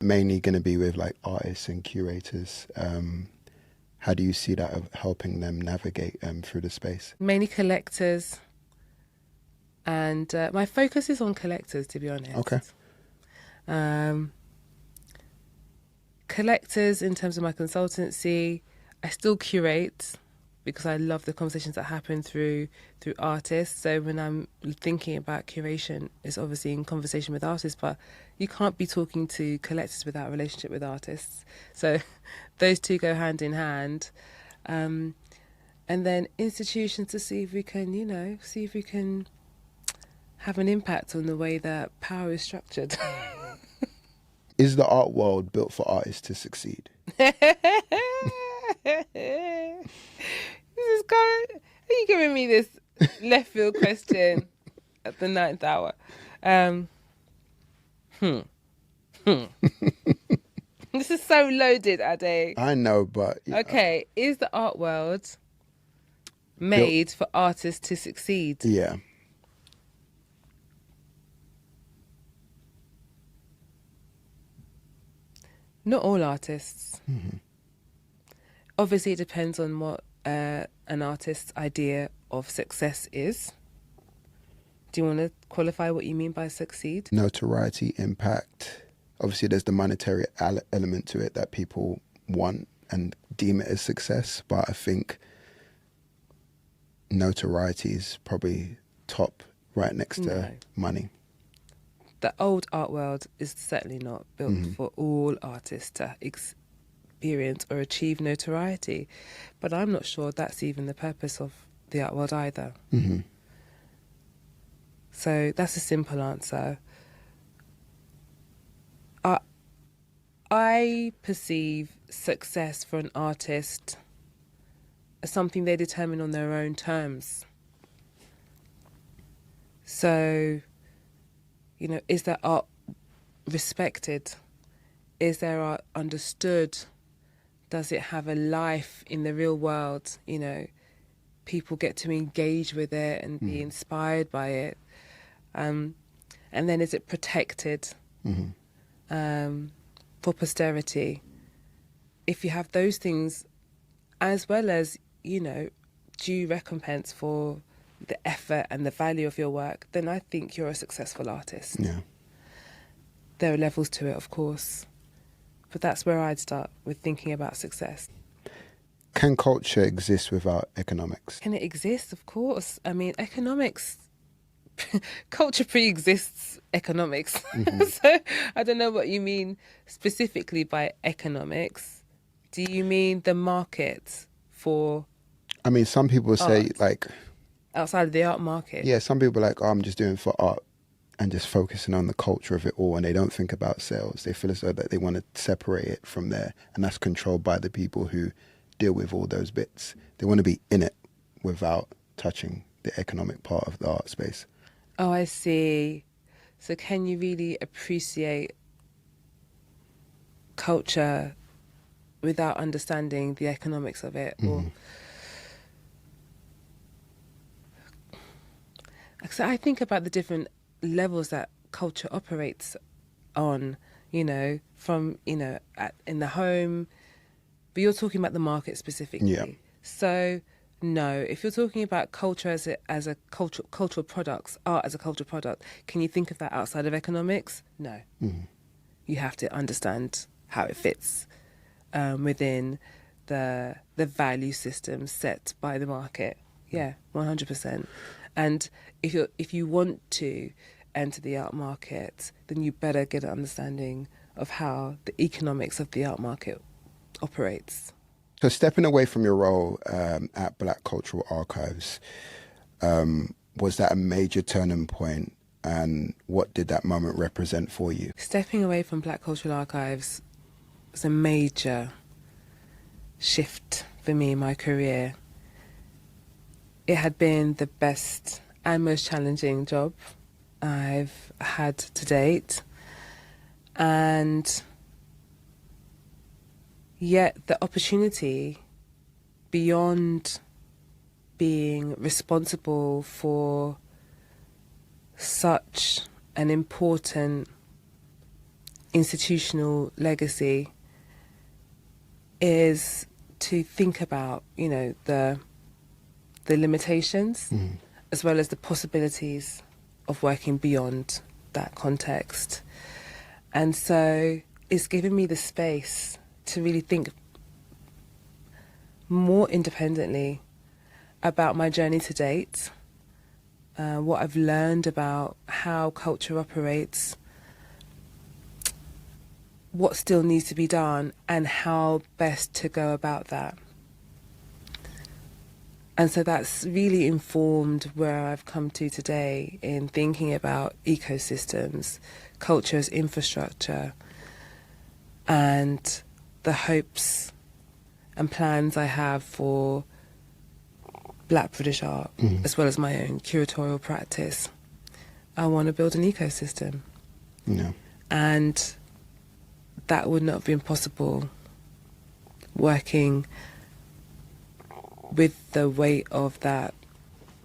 Mainly going to be with like artists and curators. How do you see that of helping them navigate through the space? Mainly collectors, and my focus is on collectors, to be Okay. honest. Um, Collectors in terms of my consultancy, I still curate because I love the conversations that happen through artists. So when I'm thinking about curation, it's obviously in conversation with artists, but you can't be talking to collectors without a relationship with artists. So those two go hand in hand. And then institutions to see if we can, have an impact on the way that power is structured. Is the art world built for artists to succeed? This is going. Are you giving me this left field question at the ninth hour? This is so loaded, Ade. I know, but Okay, is the art world built, made for artists to succeed? yeah. Not all artists. Obviously, it depends on what an artist's idea of success is. Do you want to qualify what you mean by succeed? Notoriety, impact. Obviously, there's the monetary element to it that people want and deem it as success. But I think notoriety is probably top, right next to money. The old art world is certainly not built for all artists to experience or achieve notoriety. But I'm not sure that's even the purpose of the art world either. So that's a simple answer. I perceive success for an artist as something they determine on their own terms. So, is their art respected? Is their art understood? Does it have a life in the real world? People get to engage with it and be inspired by it. And then is it protected for posterity? If you have those things, as well as, due recompense for the effort and the value of your work, then I think you're a successful artist. Yeah. There are levels to it, of course. But that's where I'd start with thinking about success. Can culture exist without economics? Can it exist? Of course. I mean, culture pre-exists economics. So I don't know what you mean specifically by economics. Do you mean the market for I mean, some people say art? like, Outside of the art market? yeah, some people are like, oh, I'm just doing it for art and just focusing on the culture of it all, and they don't think about sales. They feel as though that they want to separate it from there, and that's controlled by the people who deal with all those bits. They want to be in it without touching the economic part of the art space. Oh, I see. So can you really appreciate culture without understanding the economics of it? Or so I think about the different levels that culture operates on, from, in the home, but you're talking about the market specifically. Yeah. So no, if you're talking about culture as a cultural products, art as a cultural product, can you think of that outside of economics? No. You have to understand how it fits within the value system set by the market. Yeah, 100%. And if you want to enter the art market, then you better get an understanding of how the economics of the art market operates. So stepping away from your role at Black Cultural Archives, was that a major turning point, and what did that moment represent for you? Stepping away from Black Cultural Archives was a major shift for me in my career. It had been the best and most challenging job I've had to date. And yet the opportunity, beyond being responsible for such an important institutional legacy is to think about, the limitations as well as the possibilities of working beyond that context. And so it's given me the space to really think more independently about my journey to date, what I've learned about how culture operates, what still needs to be done, and how best to go about that. And so that's really informed where I've come to today in thinking about ecosystems, culture as infrastructure, and the hopes and plans I have for Black British art, as well as my own curatorial practice. I want to build an ecosystem. Yeah. And that would not have been possible working with the weight of that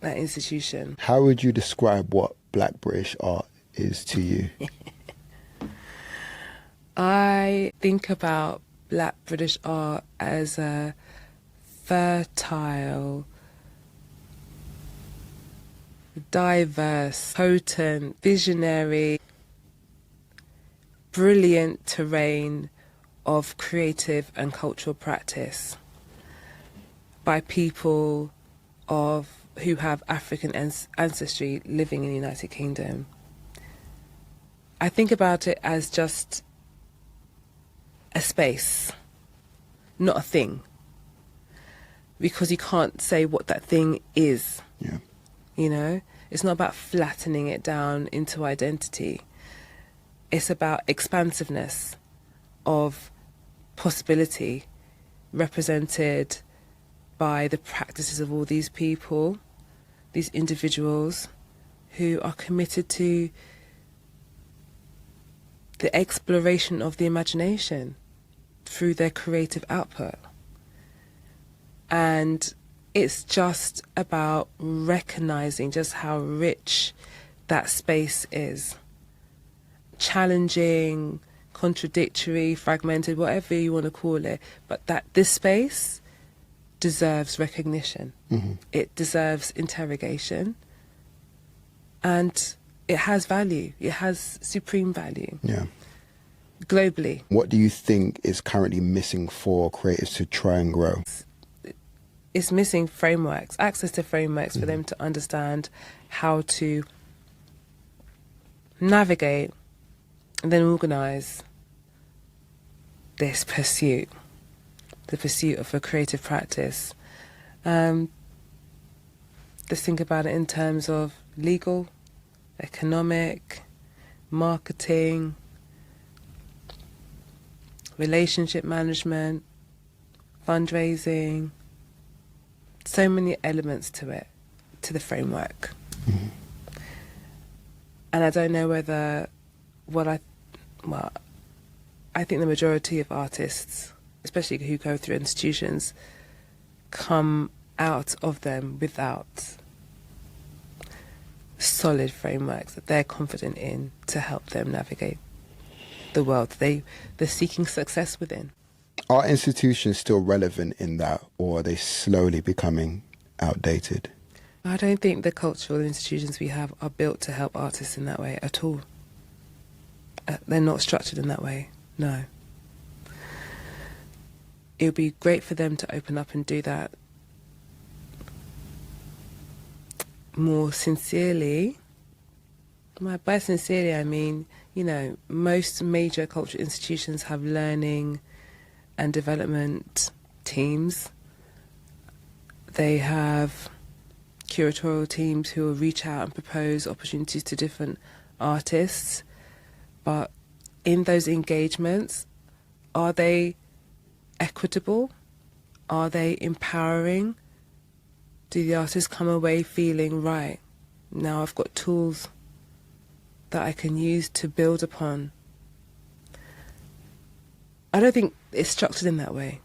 institution. How would you describe what Black British art is to you? I think about Black British art as a fertile, diverse, potent, visionary, brilliant terrain of creative and cultural practice by people who have African ancestry living in the United Kingdom. I think about it as just a space, not a thing, because you can't say what that thing is. Yeah. It's not about flattening it down into identity. It's about expansiveness of possibility represented by the practices of all these people, these individuals who are committed to the exploration of the imagination through their creative output. And it's just about recognizing just how rich that space is. Challenging, contradictory, fragmented, whatever you want to call it, but that this space deserves recognition. It deserves interrogation, and it has value. It has supreme value. Yeah. Globally. What do you think is currently missing for creators to try and grow? It's missing frameworks, access to frameworks for them to understand how to navigate and then organise this pursuit, the pursuit of a creative practice. Let's think about it in terms of legal, economic, marketing, relationship management, fundraising. So many elements to it, to the framework. And I don't know whether I think the majority of artists, especially who go through institutions, come out of them without solid frameworks that they're confident in to help them navigate the world they're seeking success within. Are institutions still relevant in that, or are they slowly becoming outdated? I don't think the cultural institutions we have are built to help artists in that way at all. They're not structured in that way, no. It would be great for them to open up and do that more sincerely. By sincerely, I mean, most major cultural institutions have learning and development teams. They have curatorial teams who will reach out and propose opportunities to different artists. But in those engagements, are they equitable? Are they empowering? Do the artists come away feeling, right, now I've got tools that I can use to build upon? I don't think it's structured in that way.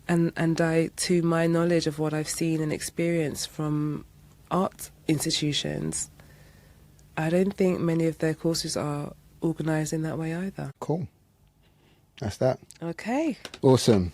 And I, to my knowledge of what I've seen and experienced from art institutions, I don't think many of their courses are organised in that way either. Cool. That's that. Okay. Awesome.